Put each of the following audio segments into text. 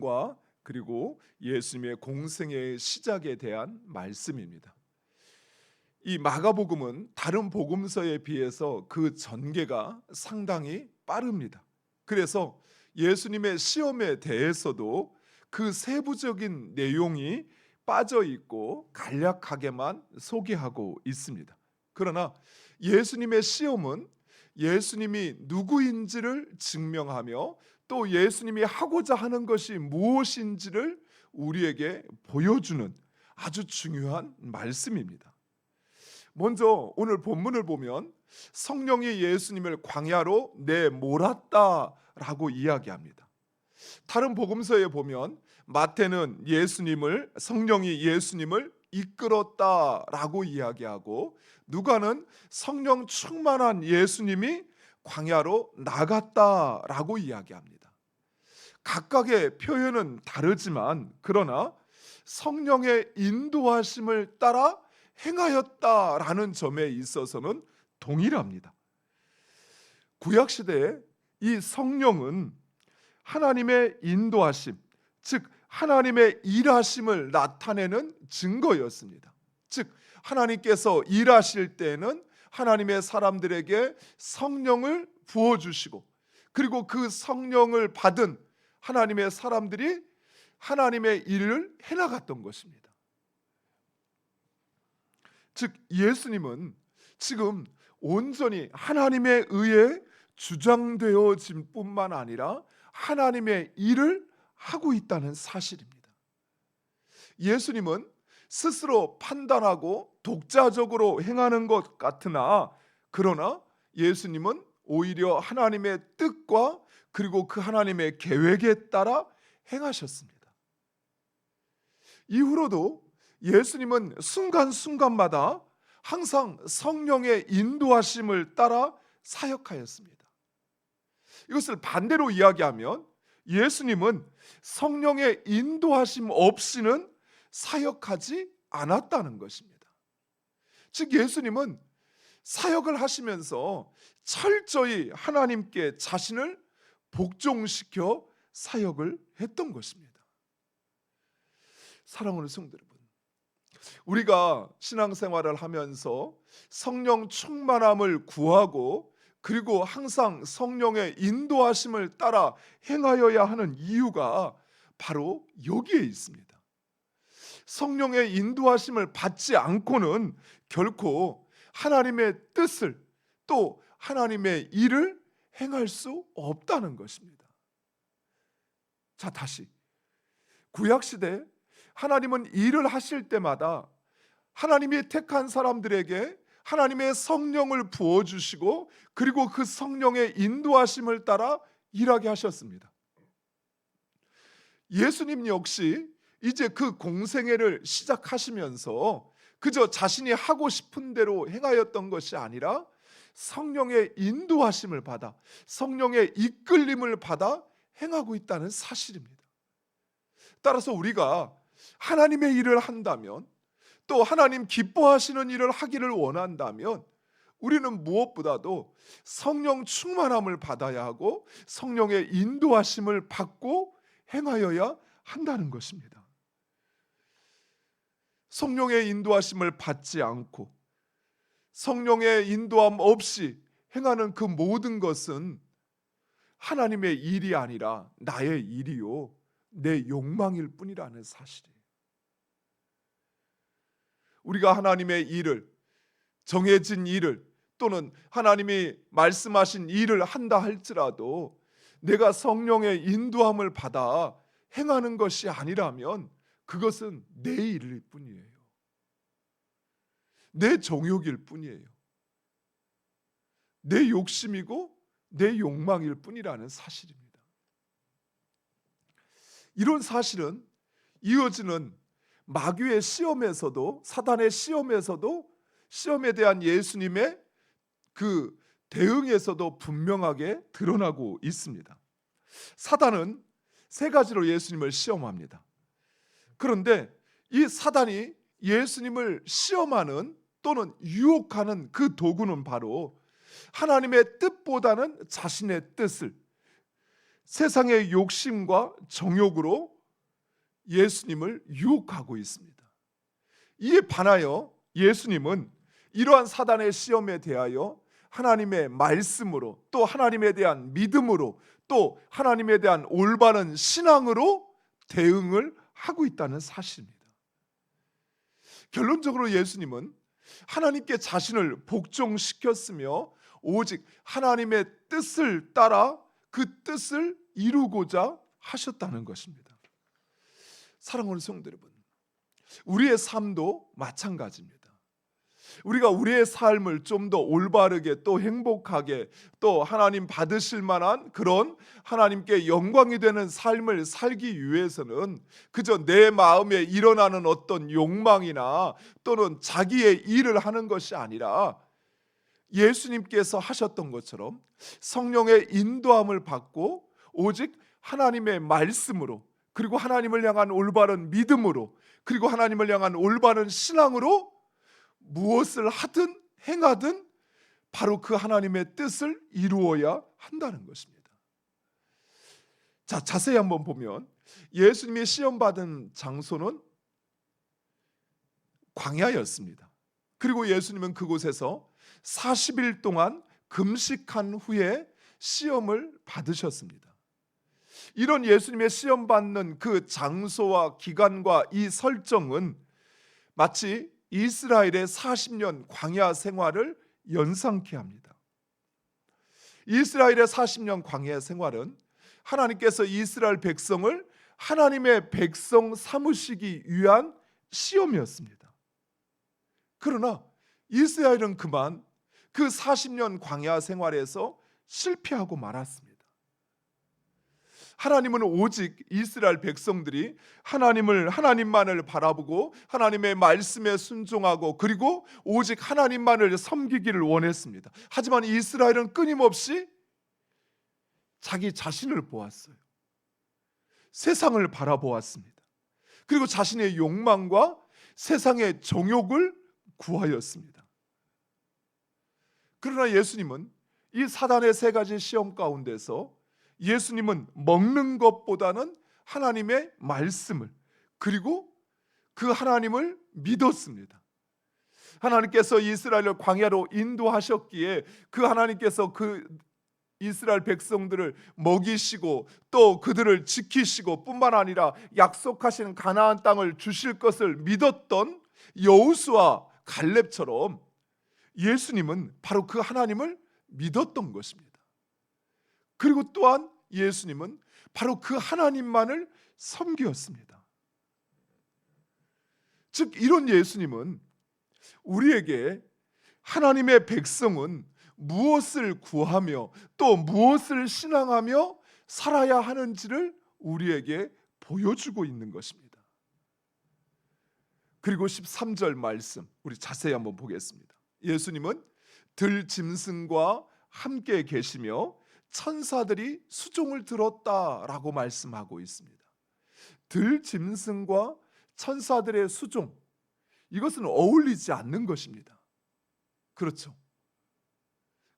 과 그리고 예수님의 공생애의 시작에 대한 말씀입니다. 이 마가복음은 다른 복음서에 비해서 그 전개가 상당히 빠릅니다. 그래서 예수님의 시험에 대해서도 그 세부적인 내용이 빠져 있고 간략하게만 소개하고 있습니다. 그러나 예수님의 시험은 예수님이 누구인지를 증명하며 또 예수님이 하고자 하는 것이 무엇인지를 우리에게 보여주는 아주 중요한 말씀입니다. 먼저 오늘 본문을 보면 성령이 예수님을 광야로 내몰았다라고 이야기합니다. 다른 복음서에 보면 마태는 성령이 예수님을 이끌었다라고 이야기하고, 누가는 성령 충만한 예수님이 광야로 나갔다라고 이야기합니다. 각각의 표현은 다르지만 그러나 성령의 인도하심을 따라 행하였다라는 점에 있어서는 동일합니다. 구약 시대에 이 성령은 하나님의 인도하심, 즉 하나님의 일하심을 나타내는 증거였습니다. 즉 하나님께서 일하실 때에는 하나님의 사람들에게 성령을 부어주시고, 그리고 그 성령을 받은 하나님의 사람들이 하나님의 일을 해나갔던 것입니다. 즉 예수님은 지금 온전히 하나님에 의해 주장되어진 뿐만 아니라 하나님의 일을 하고 있다는 사실입니다. 예수님은 스스로 판단하고 독자적으로 행하는 것 같으나, 그러나 예수님은 오히려 하나님의 뜻과 그리고 그 하나님의 계획에 따라 행하셨습니다. 이후로도 예수님은 순간순간마다 항상 성령의 인도하심을 따라 사역하였습니다. 이것을 반대로 이야기하면 예수님은 성령의 인도하심 없이는 사역하지 않았다는 것입니다. 즉 예수님은 사역을 하시면서 철저히 하나님께 자신을 복종시켜 사역을 했던 것입니다. 사랑하는 성도 여러분, 우리가 신앙생활을 하면서 성령 충만함을 구하고 그리고 항상 성령의 인도하심을 따라 행하여야 하는 이유가 바로 여기에 있습니다. 성령의 인도하심을 받지 않고는 결코 하나님의 뜻을 또 하나님의 일을 행할 수 없다는 것입니다. 자, 다시 구약시대 하나님은 일을 하실 때마다 하나님이 택한 사람들에게 하나님의 성령을 부어주시고 그리고 그 성령의 인도하심을 따라 일하게 하셨습니다. 예수님 역시 이제 그 공생애를 시작하시면서 그저 자신이 하고 싶은 대로 행하였던 것이 아니라 성령의 인도하심을 받아 성령의 이끌림을 받아 행하고 있다는 사실입니다. 따라서 우리가 하나님의 일을 한다면, 또 하나님 기뻐하시는 일을 하기를 원한다면 우리는 무엇보다도 성령 충만함을 받아야 하고 성령의 인도하심을 받고 행하여야 한다는 것입니다. 성령의 인도하심을 받지 않고 성령의 인도함 없이 행하는 그 모든 것은 하나님의 일이 아니라 나의 일이요 내 욕망일 뿐이라는 사실이에요. 우리가 하나님의 일을, 정해진 일을 또는 하나님이 말씀하신 일을 한다 할지라도 내가 성령의 인도함을 받아 행하는 것이 아니라면 그것은 내 일일 뿐이에요. 내 정욕일 뿐이에요. 내 욕심이고 내 욕망일 뿐이라는 사실입니다. 이런 사실은 이어지는 마귀의 시험에서도, 사단의 시험에서도, 시험에 대한 예수님의 그 대응에서도 분명하게 드러나고 있습니다. 사단은 세 가지로 예수님을 시험합니다. 그런데 이 사단이 예수님을 시험하는 또는 유혹하는 그 도구는 바로 하나님의 뜻보다는 자신의 뜻을, 세상의 욕심과 정욕으로 예수님을 유혹하고 있습니다. 이에 반하여 예수님은 이러한 사단의 시험에 대하여 하나님의 말씀으로, 또 하나님에 대한 믿음으로, 또 하나님에 대한 올바른 신앙으로 대응을 하고 있다는 사실입니다. 결론적으로 예수님은 하나님께 자신을 복종시켰으며 오직 하나님의 뜻을 따라 그 뜻을 이루고자 하셨다는 것입니다. 사랑하는 성도 여러분, 우리의 삶도 마찬가지입니다. 우리가 우리의 삶을 좀 더 올바르게, 또 행복하게, 또 하나님 받으실 만한 그런 하나님께 영광이 되는 삶을 살기 위해서는 그저 내 마음에 일어나는 어떤 욕망이나 또는 자기의 일을 하는 것이 아니라 예수님께서 하셨던 것처럼 성령의 인도함을 받고 오직 하나님의 말씀으로, 그리고 하나님을 향한 올바른 믿음으로, 그리고 하나님을 향한 올바른 신앙으로 무엇을 하든 행하든 바로 그 하나님의 뜻을 이루어야 한다는 것입니다. 자, 자세히 한번 보면 예수님이 시험받은 장소는 광야였습니다. 그리고 예수님은 그곳에서 40일 동안 금식한 후에 시험을 받으셨습니다. 이런 예수님의 시험 받는 그 장소와 기간과 이 설정은 마치 이스라엘의 40년 광야 생활을 연상케 합니다. 이스라엘의 40년 광야 생활은 하나님께서 이스라엘 백성을 하나님의 백성 삼으시기 위한 시험이었습니다. 그러나 이스라엘은 그만 그 40년 광야 생활에서 실패하고 말았습니다. 하나님은 오직 이스라엘 백성들이 하나님만을 바라보고 하나님의 말씀에 순종하고 그리고 오직 하나님만을 섬기기를 원했습니다. 하지만 이스라엘은 끊임없이 자기 자신을 보았어요. 세상을 바라보았습니다. 그리고 자신의 욕망과 세상의 정욕을 구하였습니다. 그러나 예수님은 이 사단의 세 가지 시험 가운데서 예수님은 먹는 것보다는 하나님의 말씀을, 그리고 그 하나님을 믿었습니다. 하나님께서 이스라엘을 광야로 인도하셨기에 그 하나님께서 그 이스라엘 백성들을 먹이시고 또 그들을 지키시고 뿐만 아니라 약속하신 가나안 땅을 주실 것을 믿었던 여호수아 갈렙처럼 예수님은 바로 그 하나님을 믿었던 것입니다. 그리고 또한 예수님은 바로 그 하나님만을 섬기었습니다. 즉 이런 예수님은 우리에게 하나님의 백성은 무엇을 구하며 또 무엇을 신앙하며 살아야 하는지를 우리에게 보여주고 있는 것입니다. 그리고 13절 말씀 우리 자세히 한번 보겠습니다. 예수님은 들짐승과 함께 계시며 천사들이 수종을 들었다라고 말씀하고 있습니다. 들짐승과 천사들의 수종, 이것은 어울리지 않는 것입니다. 그렇죠?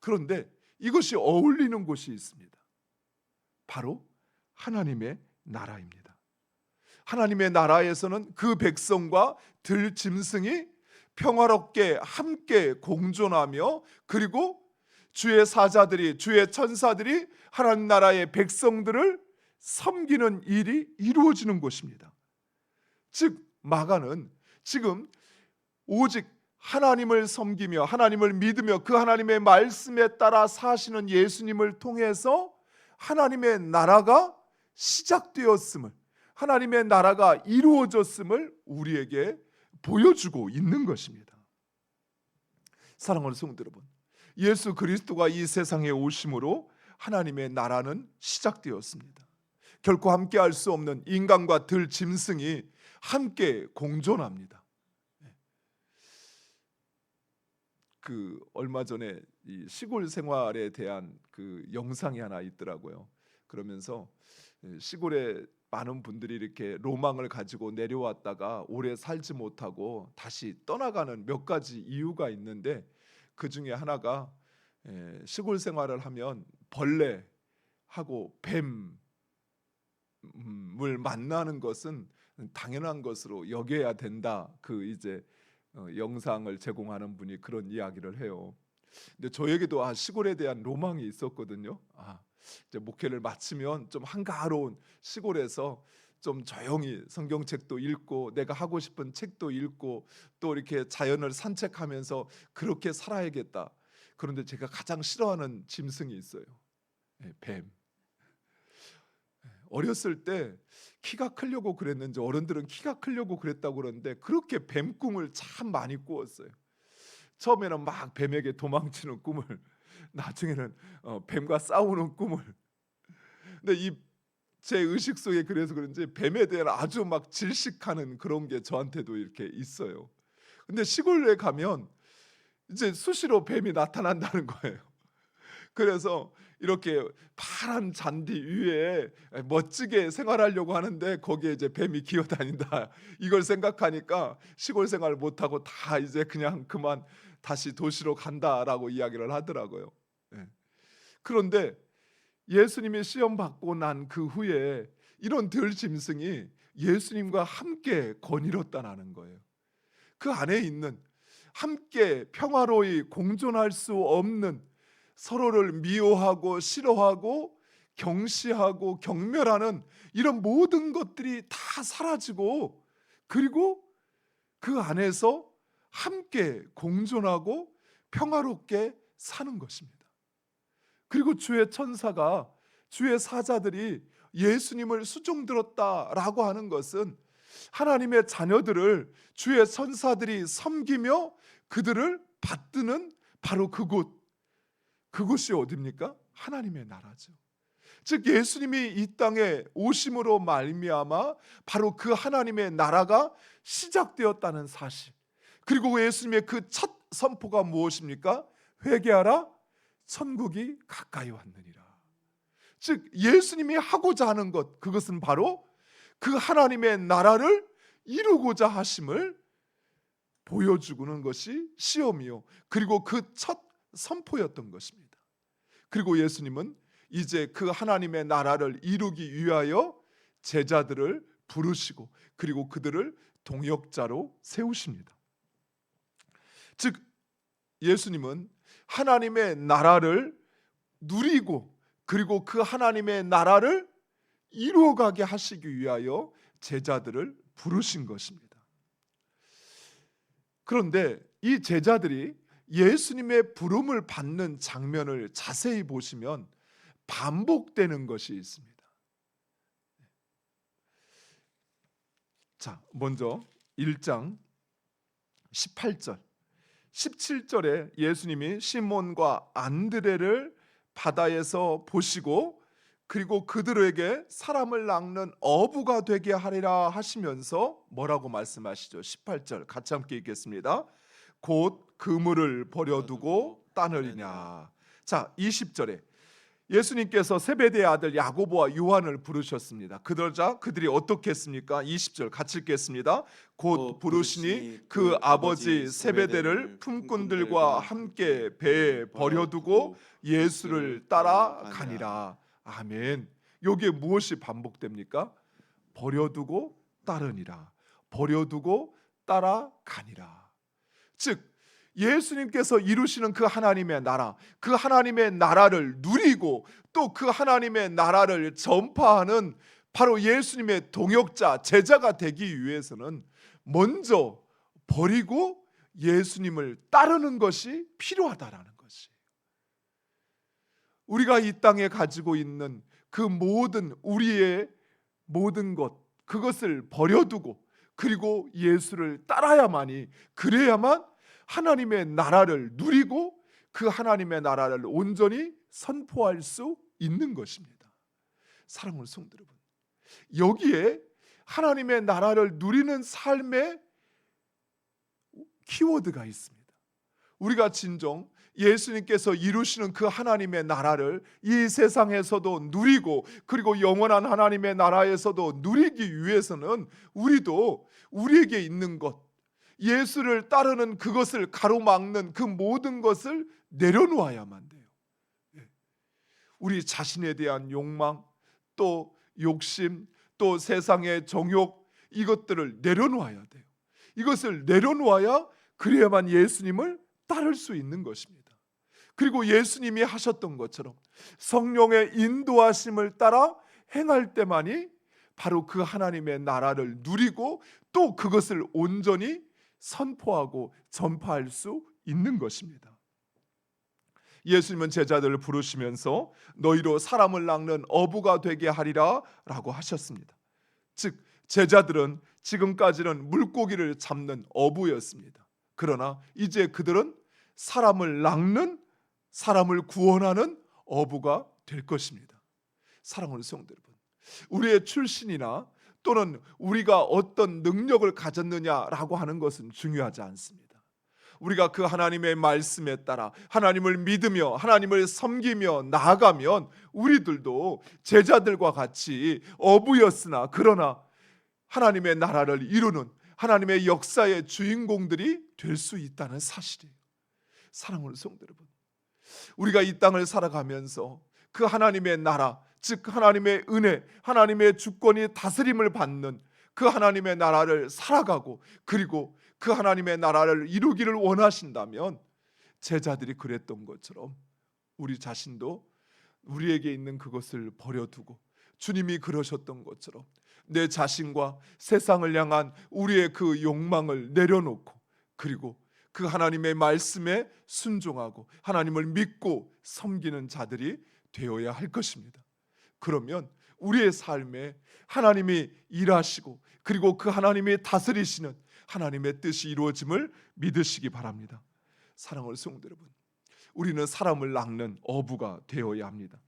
그런데 이것이 어울리는 곳이 있습니다. 바로 하나님의 나라입니다. 하나님의 나라에서는 그 백성과 들짐승이 평화롭게 함께 공존하며 그리고 주의 사자들이, 주의 천사들이 하나님 나라의 백성들을 섬기는 일이 이루어지는 곳입니다. 즉 마가는 지금 오직 하나님을 섬기며 하나님을 믿으며 그 하나님의 말씀에 따라 사시는 예수님을 통해서 하나님의 나라가 시작되었음을, 하나님의 나라가 이루어졌음을 우리에게 보여주고 있는 것입니다. 사랑하는 성도 여러분, 예수 그리스도가 이 세상에 오심으로 하나님의 나라는 시작되었습니다. 결코 함께할 수 없는 인간과 들짐승이 함께 공존합니다. 그 얼마 전에 이 시골 생활에 대한 그 영상이 하나 있더라고요. 그러면서 시골에 많은 분들이 이렇게 로망을 가지고 내려왔다가 오래 살지 못하고 다시 떠나가는 몇 가지 이유가 있는데 그 중에 하나가 시골 생활을 하면 벌레, 하고 뱀을 만나는 것은 당연한 것으로 여겨야 된다. 그 이제 영상을 제공하는 분이 그런 이야기를 해요. 근데 저에게도 시골에 대한 로망이 있었거든요. 이제 목회를 마치면 좀 한가로운 시골에서 좀 조용히 성경책도 읽고 내가 하고 싶은 책도 읽고 또 이렇게 자연을 산책하면서 그렇게 살아야겠다. 그런데 제가 가장 싫어하는 짐승이 있어요. 뱀. 어렸을 때 키가 크려고 그랬는지 어른들은 키가 크려고 그랬다고 그러는데 그렇게 뱀 꿈을 참 많이 꾸었어요. 처음에는 막 뱀에게 도망치는 꿈을, 나중에는 뱀과 싸우는 꿈을. 근데 제 의식 속에 그래서 그런지 뱀에 대한 아주 막 질식하는 그런 게 저한테도 이렇게 있어요. 근데 시골에 가면 이제 수시로 뱀이 나타난다는 거예요. 그래서 이렇게 파란 잔디 위에 멋지게 생활하려고 하는데 거기에 이제 뱀이 기어다닌다. 이걸 생각하니까 시골 생활 못하고 다 이제 그냥 그만 다시 도시로 간다라고 이야기를 하더라고요. 그런데 예수님이 시험 받고 난 그 후에 이런 들짐승이 예수님과 함께 거닐었다는 거예요. 그 안에 있는 함께 평화로이 공존할 수 없는 서로를 미워하고 싫어하고 경시하고 경멸하는 이런 모든 것들이 다 사라지고 그리고 그 안에서 함께 공존하고 평화롭게 사는 것입니다. 그리고 주의 천사가 주의 사자들이 예수님을 수종들었다라고 하는 것은 하나님의 자녀들을 주의 천사들이 섬기며 그들을 받드는 바로 그곳이 어디입니까? 하나님의 나라죠. 즉 예수님이 이 땅에 오심으로 말미암아 바로 그 하나님의 나라가 시작되었다는 사실. 그리고 예수님의 그 첫 선포가 무엇입니까? 회개하라, 천국이 가까이 왔느니라. 즉 예수님이 하고자 하는 것, 그것은 바로 그 하나님의 나라를 이루고자 하심을 보여주는 것이 시험이요, 그리고 그 첫 선포였던 것입니다. 그리고 예수님은 이제 그 하나님의 나라를 이루기 위하여 제자들을 부르시고 그리고 그들을 동역자로 세우십니다. 즉 예수님은 하나님의 나라를 누리고 그리고 그 하나님의 나라를 이루어가게 하시기 위하여 제자들을 부르신 것입니다. 그런데 이 제자들이 예수님의 부름을 받는 장면을 자세히 보시면 반복되는 것이 있습니다. 자, 먼저 1장 18절 17절에 예수님이 시몬과 안드레를 바다에서 보시고 그리고 그들에게 사람을 낚는 어부가 되게 하리라 하시면서 뭐라고 말씀하시죠? 18절 같이 함께 읽겠습니다. 곧 그물을 버려두고 따르리냐. 자, 20절에 예수님께서 세베대의 아들 야고보와 요한을 부르셨습니다. 그러자 그들이 어떻게 했습니까? 20절 같이 읽겠습니다. 곧 부르시니 그 아버지 세베대를 품꾼들과 함께 배에 버려두고 예수를 따라가니라. 아멘. 여기에 무엇이 반복됩니까? 버려두고 따르니라. 버려두고 따라가니라. 즉 예수님께서 이루시는 그 하나님의 나라, 그 하나님의 나라를 누리고 또 그 하나님의 나라를 전파하는 바로 예수님의 동역자, 제자가 되기 위해서는 먼저 버리고 예수님을 따르는 것이 필요하다라는 것이. 우리가 이 땅에 가지고 있는 그 모든 우리의 모든 것, 그것을 버려두고 그리고 예수를 따라야만이, 그래야만 하나님의 나라를 누리고 그 하나님의 나라를 온전히 선포할 수 있는 것입니다. 사랑하는 성도 여러분, 여기에 하나님의 나라를 누리는 삶의 키워드가 있습니다. 우리가 진정 예수님께서 이루시는 그 하나님의 나라를 이 세상에서도 누리고 그리고 영원한 하나님의 나라에서도 누리기 위해서는 우리도 우리에게 있는 것, 예수를 따르는 그것을 가로막는 그 모든 것을 내려놓아야만 돼요. 우리 자신에 대한 욕망, 또 욕심, 또 세상의 정욕, 이것들을 내려놓아야 돼요. 이것을 내려놓아야 그래야만 예수님을 따를 수 있는 것입니다. 그리고 예수님이 하셨던 것처럼 성령의 인도하심을 따라 행할 때만이 바로 그 하나님의 나라를 누리고 또 그것을 온전히 선포하고 전파할 수 있는 것입니다. 예수님은 제자들을 부르시면서 너희로 사람을 낚는 어부가 되게 하리라 라고 하셨습니다. 즉 제자들은 지금까지는 물고기를 잡는 어부였습니다. 그러나 이제 그들은 사람을 낚는, 사람을 구원하는 어부가 될 것입니다. 사랑하는 성도 여러분, 우리의 출신이나 또는 우리가 어떤 능력을 가졌느냐라고 하는 것은 중요하지 않습니다. 우리가 그 하나님의 말씀에 따라 하나님을 믿으며 하나님을 섬기며 나아가면 우리들도 제자들과 같이 어부였으나 그러나 하나님의 나라를 이루는 하나님의 역사의 주인공들이 될 수 있다는 사실이에요. 사랑하는 성도 여러분, 우리가 이 땅을 살아가면서 그 하나님의 나라, 즉 하나님의 은혜, 하나님의 주권이 다스림을 받는 그 하나님의 나라를 살아가고 그리고 그 하나님의 나라를 이루기를 원하신다면 제자들이 그랬던 것처럼 우리 자신도 우리에게 있는 그것을 버려두고 주님이 그러셨던 것처럼 내 자신과 세상을 향한 우리의 그 욕망을 내려놓고 그리고 그 하나님의 말씀에 순종하고 하나님을 믿고 섬기는 자들이 되어야 할 것입니다. 그러면 우리의 삶에 하나님이 일하시고 그리고 그 하나님이 다스리시는 하나님의 뜻이 이루어짐을 믿으시기 바랍니다. 사랑하는 성도 여러분, 우리는 사람을 낚는 어부가 되어야 합니다.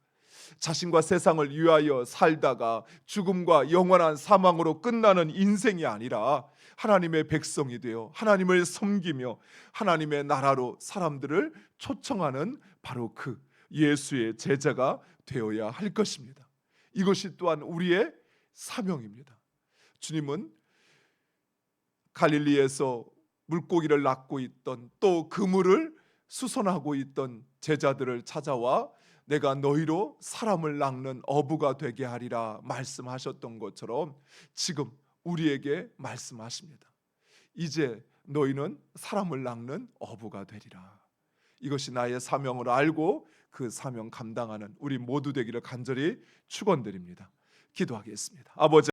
자신과 세상을 위하여 살다가 죽음과 영원한 사망으로 끝나는 인생이 아니라 하나님의 백성이 되어 하나님을 섬기며 하나님의 나라로 사람들을 초청하는 바로 그 예수의 제자가 되어야 할 것입니다. 이것이 또한 우리의 사명입니다. 주님은 갈릴리에서 물고기를 낚고 있던 또 그물을 수선하고 있던 제자들을 찾아와 내가 너희로 사람을 낚는 어부가 되게 하리라 말씀하셨던 것처럼 지금 우리에게 말씀하십니다. 이제 너희는 사람을 낚는 어부가 되리라. 이것이 나의 사명을 알고 그 사명 감당하는 우리 모두 되기를 간절히 축원드립니다. 기도하겠습니다. 아버지